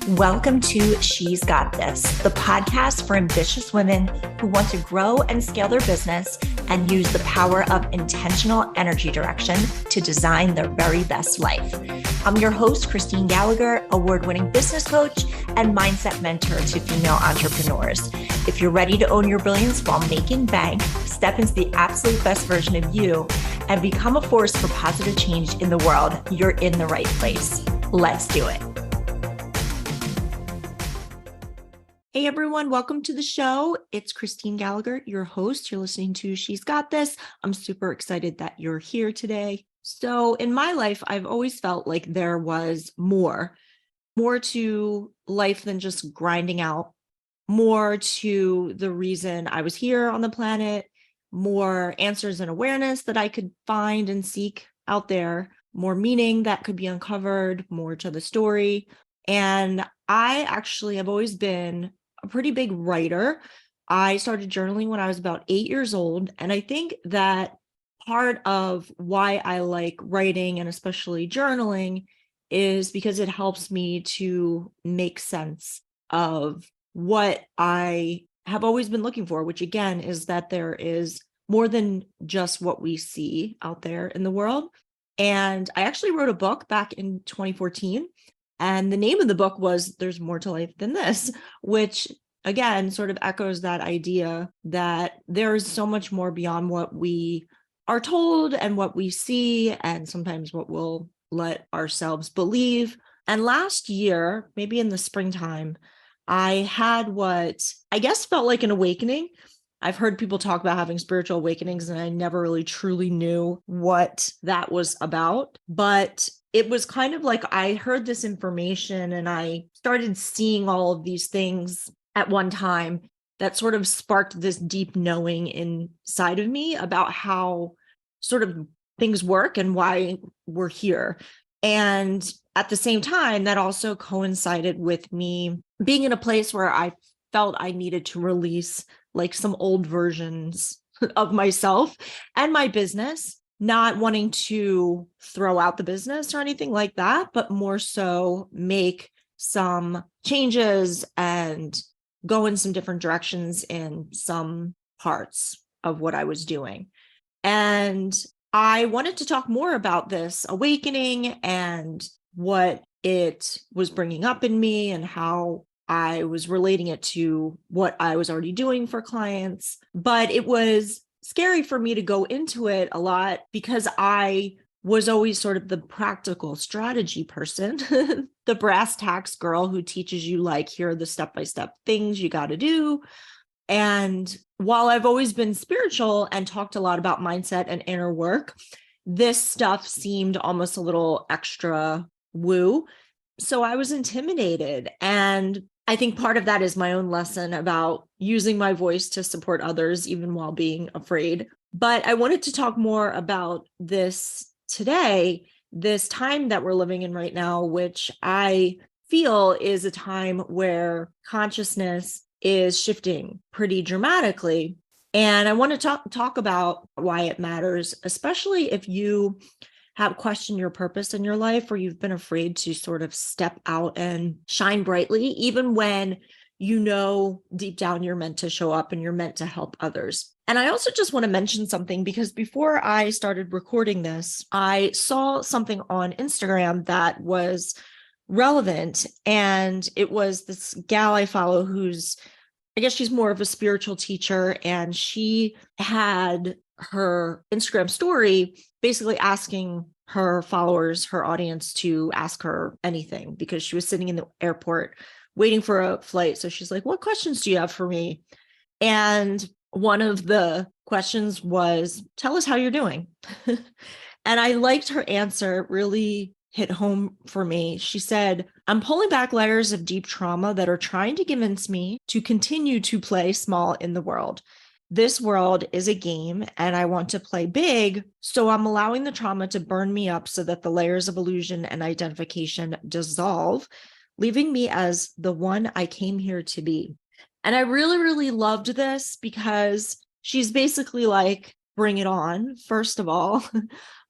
Welcome to She's Got This, the podcast for ambitious women who want to grow and scale their business and use the power of intentional energy direction to design their very best life. I'm your host, Christine Gallagher, award-winning business coach and mindset mentor to female entrepreneurs. If you're ready to own your brilliance while making bank, step into the absolute best version of you, and become a force for positive change in the world, you're in the right place. Let's do it. Hey everyone, welcome to the show. It's Christine Gallagher, your host. You're listening to She's Got This. I'm super excited that you're here today. So in my life, I've always felt like there was more to life than just grinding out, more to the reason I was here on the planet, more answers and awareness that I could find and seek out there, more meaning that could be uncovered, more to the story. And I actually have always been a pretty big writer. I started journaling when I was about 8 years old. And I think that part of why I like writing and especially journaling is because it helps me to make sense of what I have always been looking for, which again is that there is more than just what we see out there in the world. And I actually wrote a book back in 2014. And the name of the book was There's More to Life Than This, which again sort of echoes that idea that there is so much more beyond what we are told and what we see, and sometimes what we'll let ourselves believe. And last year, maybe in the springtime, I had what I guess felt like an awakening. I've heard people talk about having spiritual awakenings, and I never really truly knew what that was about. But it was kind of like I heard this information and I started seeing all of these things at one time that sort of sparked this deep knowing inside of me about how sort of things work and why we're here. And at the same time, that also coincided with me being in a place where I felt I needed to release like some old versions of myself and my business, not wanting to throw out the business or anything like that, but more so make some changes and go in some different directions in some parts of what I was doing. And I wanted to talk more about this awakening and what it was bringing up in me and how I was relating it to what I was already doing for clients. But it was scary for me to go into it a lot because I was always sort of the practical strategy person, the brass tacks girl who teaches you like, here are the step-by-step things you got to do. And while I've always been spiritual and talked a lot about mindset and inner work, this stuff seemed almost a little extra woo. So I was intimidated. And I think part of that is my own lesson about using my voice to support others, even while being afraid. But I wanted to talk more about this today, this time that we're living in right now, which I feel is a time where consciousness is shifting pretty dramatically. And I want to talk about why it matters, especially if you have questioned your purpose in your life, or you've been afraid to sort of step out and shine brightly, even when you know deep down you're meant to show up and you're meant to help others. And I also just want to mention something, because before I started recording this, I saw something on Instagram that was relevant. And it was this gal I follow who's, I guess she's more of a spiritual teacher, and she had her Instagram story basically asking her followers, her audience, to ask her anything, because she was sitting in the airport waiting for a flight. So she's like, what questions do you have for me? And one of the questions was, tell us how you're doing. And I liked her answer. It really hit home for me. She said, I'm pulling back layers of deep trauma that are trying to convince me to continue to play small in the world. This world is a game and I want to play big. So I'm allowing the trauma to burn me up so that the layers of illusion and identification dissolve, leaving me as the one I came here to be. And I really, really loved this, because she's basically like, bring it on, first of all,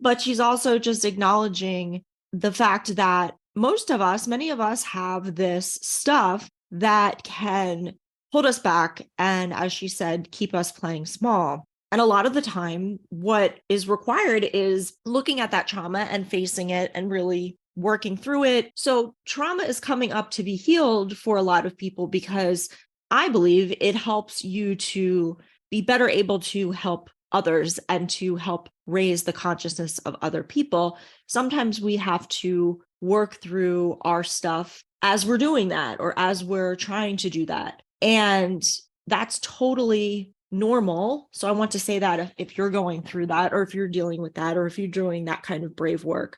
but she's also just acknowledging the fact that many of us have this stuff that can hold us back and, as she said, keep us playing small. And a lot of the time, what is required is looking at that trauma and facing it and really working through it. So trauma is coming up to be healed for a lot of people because I believe it helps you to be better able to help others and to help raise the consciousness of other people. Sometimes we have to work through our stuff as we're doing that or as we're trying to do that. And that's totally normal. So I want to say that if you're going through that, or if you're dealing with that, or if you're doing that kind of brave work.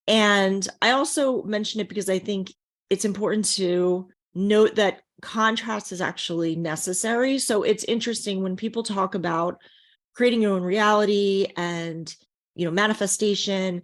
And I also mention it because I think it's important to note that contrast is actually necessary. So it's interesting when people talk about creating your own reality and, manifestation,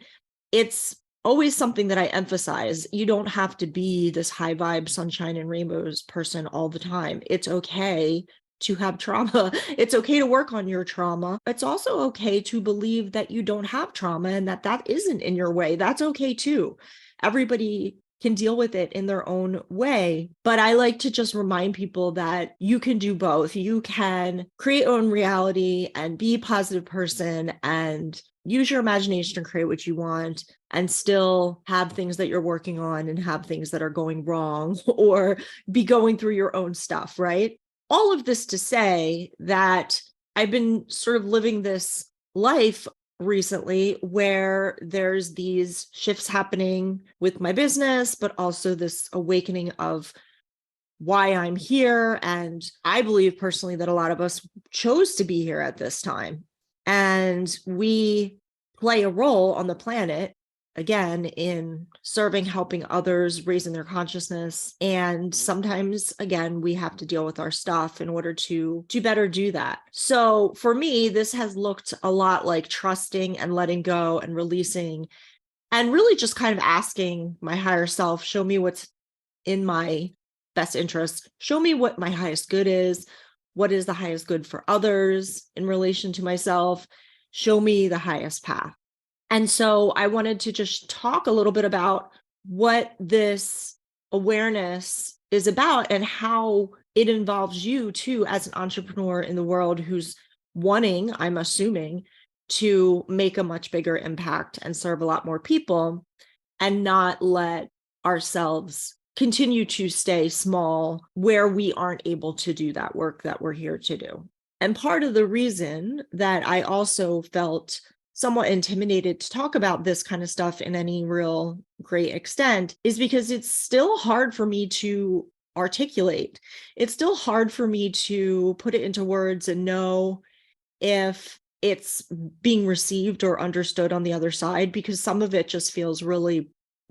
it's always something that I emphasize. You don't have to be this high vibe, sunshine and rainbows person all the time. It's okay to have trauma. It's okay to work on your trauma. It's also okay to believe that you don't have trauma and that isn't in your way. That's okay too. Everybody can deal with it in their own way. But I like to just remind people that you can do both. You can create your own reality and be a positive person and use your imagination to create what you want and still have things that you're working on and have things that are going wrong or be going through your own stuff, right? All of this to say that I've been sort of living this life recently where there's these shifts happening with my business, but also this awakening of why I'm here. And I believe personally that a lot of us chose to be here at this time. And we play a role on the planet, again, in serving, helping others, raising their consciousness. And sometimes, again, we have to deal with our stuff in order to better do that. So for me, this has looked a lot like trusting and letting go and releasing and really just kind of asking my higher self, show me what's in my best interest, show me what my highest good is, what is the highest good for others in relation to myself, show me the highest path. And so I wanted to just talk a little bit about what this awareness is about and how it involves you too as an entrepreneur in the world who's wanting, I'm assuming, to make a much bigger impact and serve a lot more people and not let ourselves continue to stay small where we aren't able to do that work that we're here to do. And part of the reason that I also felt somewhat intimidated to talk about this kind of stuff in any real great extent is because it's still hard for me to articulate. It's still hard for me to put it into words and know if it's being received or understood on the other side, because some of it just feels really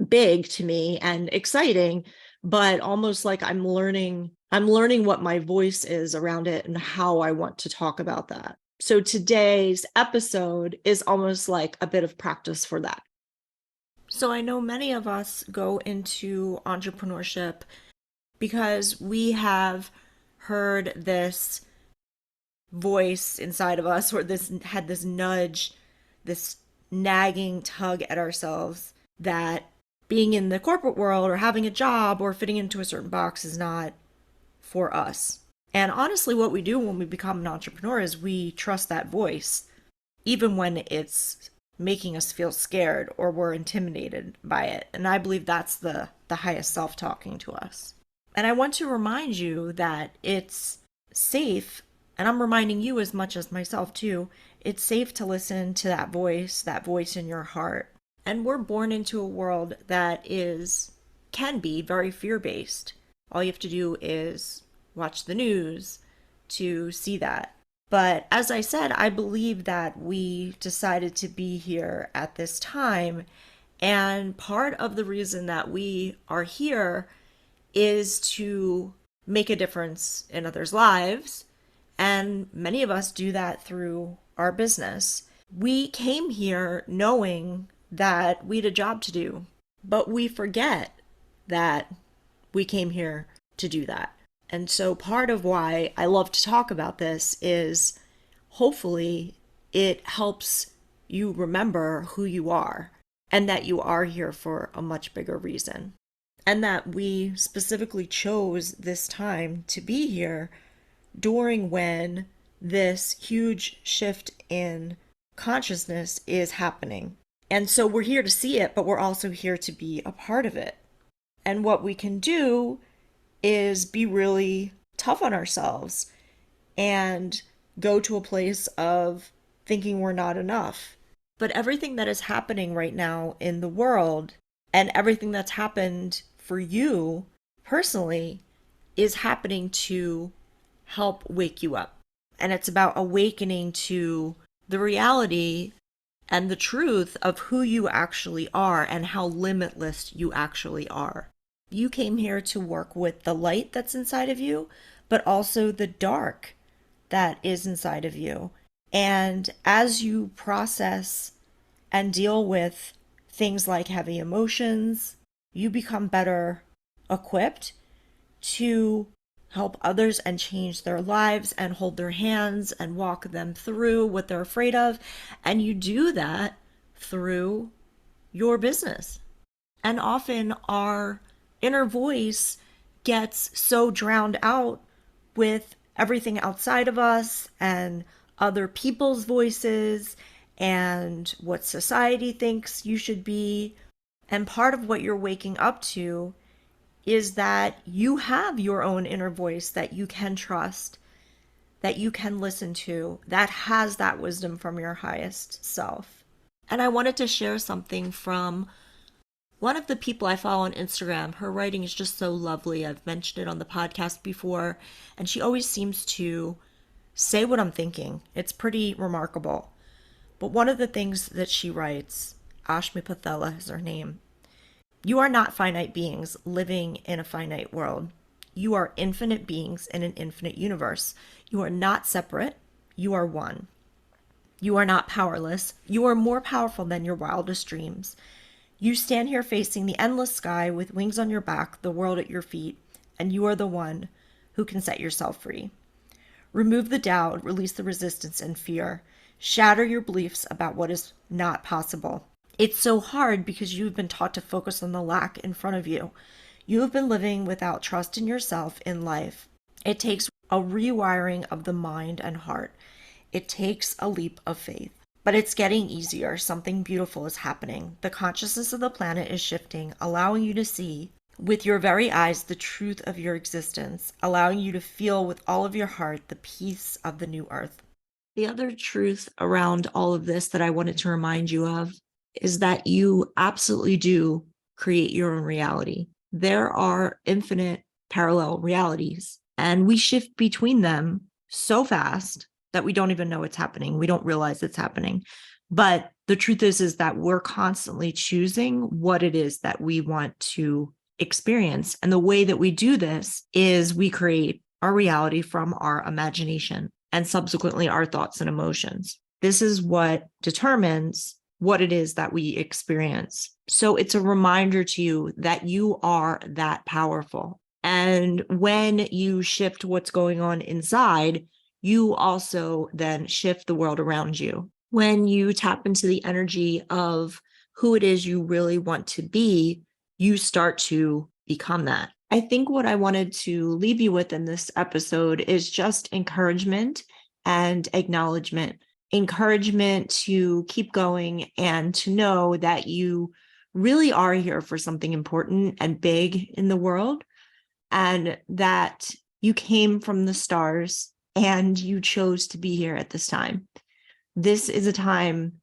big to me and exciting, but almost like I'm learning what my voice is around it and how I want to talk about that. So today's episode is almost like a bit of practice for that. So I know many of us go into entrepreneurship because we have heard this voice inside of us, or this had this nudge, this nagging tug at ourselves that being in the corporate world or having a job or fitting into a certain box is not for us. And honestly, what we do when we become an entrepreneur is we trust that voice, even when it's making us feel scared or we're intimidated by it. And I believe that's the highest self talking to us. And I want to remind you that it's safe, and I'm reminding you as much as myself too, it's safe to listen to that voice in your heart. And we're born into a world that can be very fear-based. All you have to do is watch the news to see that. But as I said, I believe that we decided to be here at this time. And part of the reason that we are here is to make a difference in others' lives. And many of us do that through our business. We came here knowing that we had a job to do, but we forget that we came here to do that. And so part of why I love to talk about this is hopefully it helps you remember who you are and that you are here for a much bigger reason. And that we specifically chose this time to be here during when this huge shift in consciousness is happening. And so we're here to see it, but we're also here to be a part of it. And what we can do is be really tough on ourselves and go to a place of thinking we're not enough. But everything that is happening right now in the world and everything that's happened for you personally is happening to help wake you up. And it's about awakening to the reality and the truth of who you actually are and how limitless you actually are. You came here to work with the light that's inside of you, but also the dark that is inside of you. And as you process and deal with things like heavy emotions, you become better equipped to help others and change their lives and hold their hands and walk them through what they're afraid of. And you do that through your business. And often our inner voice gets so drowned out with everything outside of us and other people's voices and what society thinks you should be. And part of what you're waking up to is that you have your own inner voice that you can trust, that you can listen to, that has that wisdom from your highest self. And I wanted to share something from one of the people I follow on Instagram. Her writing is just so lovely. I've mentioned it on the podcast before, and she always seems to say what I'm thinking. It's pretty remarkable. But one of the things that she writes, Ashmi Pathela is her name, you are not finite beings living in a finite world. You are infinite beings in an infinite universe. You are not separate. You are one. You are not powerless. You are more powerful than your wildest dreams. You stand here facing the endless sky with wings on your back, the world at your feet, and you are the one who can set yourself free. Remove the doubt, release the resistance and fear. Shatter your beliefs about what is not possible. It's so hard because you've been taught to focus on the lack in front of you. You have been living without trust in yourself in life. It takes a rewiring of the mind and heart. It takes a leap of faith. But it's getting easier. Something beautiful is happening. The consciousness of the planet is shifting, allowing you to see with your very eyes the truth of your existence, allowing you to feel with all of your heart the peace of the new earth. The other truth around all of this that I wanted to remind you of is that you absolutely do create your own reality. There are infinite parallel realities, and we shift between them so fast that we don't even know it's happening. We don't realize it's happening. But the truth is that we're constantly choosing what it is that we want to experience. And the way that we do this is we create our reality from our imagination and subsequently our thoughts and emotions. This is what determines what it is that we experience. So it's a reminder to you that you are that powerful. And when you shift what's going on inside, you also then shift the world around you. When you tap into the energy of who it is you really want to be, you start to become that. I think what I wanted to leave you with in this episode is just encouragement and acknowledgement. Encouragement to keep going and to know that you really are here for something important and big in the world, and that you came from the stars and you chose to be here at this time. This is a time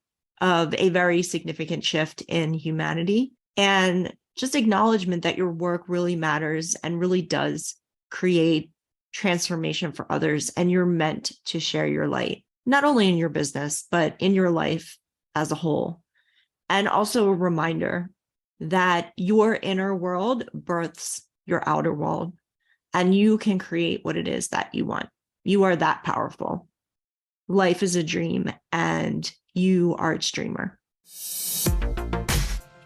of a very significant shift in humanity, and just acknowledgement that your work really matters and really does create transformation for others, and you're meant to share your light, not only in your business, but in your life as a whole. And also a reminder that your inner world births your outer world, and you can create what it is that you want. You are that powerful. Life is a dream, and you are its dreamer.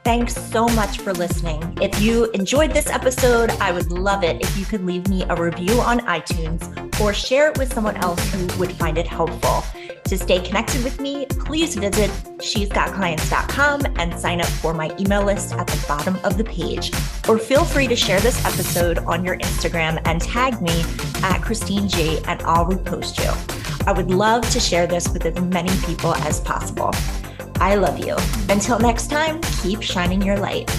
Thanks so much for listening. If you enjoyed this episode, I would love it if you could leave me a review on iTunes or share it with someone else who would find it helpful. To stay connected with me, please visit she'sgotclients.com and sign up for my email list at the bottom of the page. Or feel free to share this episode on your Instagram and tag me at Christine G, and I'll repost you. I would love to share this with as many people as possible. I love you. Until next time, keep shining your light.